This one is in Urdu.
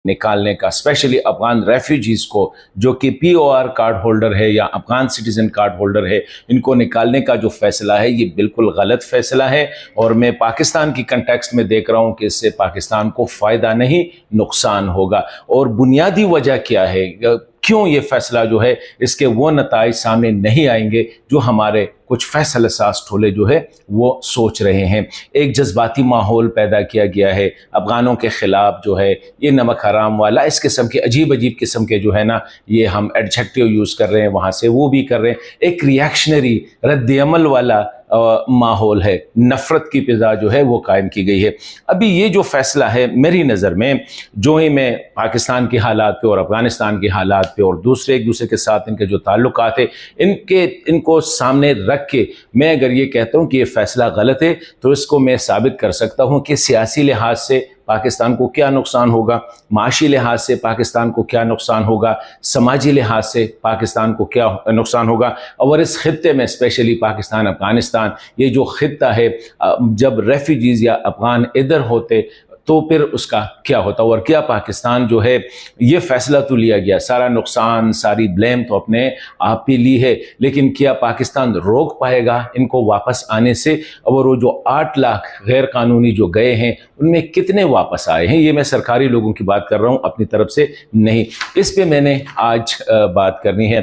نکالنے کا، اسپیشلی افغان ریفیوجیز کو جو کہ POR کارڈ ہولڈر ہے یا افغان سٹیزن کارڈ ہولڈر ہے، ان کو نکالنے کا جو فیصلہ ہے یہ بالکل غلط فیصلہ ہے، اور میں پاکستان کی کنٹیکسٹ میں دیکھ رہا ہوں کہ اس سے پاکستان کو فائدہ نہیں نقصان ہوگا۔ اور بنیادی وجہ کیا ہے، کیوں یہ فیصلہ جو ہے اس کے وہ نتائج سامنے نہیں آئیں گے جو ہمارے کچھ فیصلہ ساز ٹھولے جو ہے وہ سوچ رہے ہیں۔ ایک جذباتی ماحول پیدا کیا گیا ہے افغانوں کے خلاف، جو ہے یہ نمک حرام والا، اس قسم کے عجیب قسم کے جو ہے نا یہ ہم ایڈجیکٹیو یوز کر رہے ہیں، وہاں سے وہ بھی کر رہے ہیں، ایک ریاکشنری رد عمل والا ماحول ہے، نفرت کی فضا جو ہے وہ قائم کی گئی ہے۔ ابھی یہ جو فیصلہ ہے میری نظر میں، جو ہی میں پاکستان کے حالات پہ اور افغانستان کے حالات پہ اور ایک دوسرے کے ساتھ ان کے جو تعلقات ہیں ان کو سامنے رکھ کے میں اگر یہ کہتا ہوں کہ یہ فیصلہ غلط ہے، تو اس کو میں ثابت کر سکتا ہوں کہ سیاسی لحاظ سے پاکستان کو کیا نقصان ہوگا، معاشی لحاظ سے پاکستان کو کیا نقصان ہوگا، سماجی لحاظ سے پاکستان کو کیا نقصان ہوگا، اور اس خطے میں اسپیشلی پاکستان افغانستان یہ جو خطہ ہے، جب ریفیوجیز یا افغان ادھر ہوتے تو پھر اس کا کیا ہوتا، اور کیا پاکستان جو ہے یہ فیصلہ تو لیا گیا، سارا نقصان ساری بلیم تو اپنے آپ ہی لی ہے، لیکن کیا پاکستان روک پائے گا ان کو واپس آنے سے؟ اور وہ جو 8 لاکھ غیر قانونی جو گئے ہیں ان میں کتنے واپس آئے ہیں؟ یہ میں سرکاری لوگوں کی بات کر رہا ہوں، اپنی طرف سے نہیں۔ اس پہ میں نے آج بات کرنی ہے۔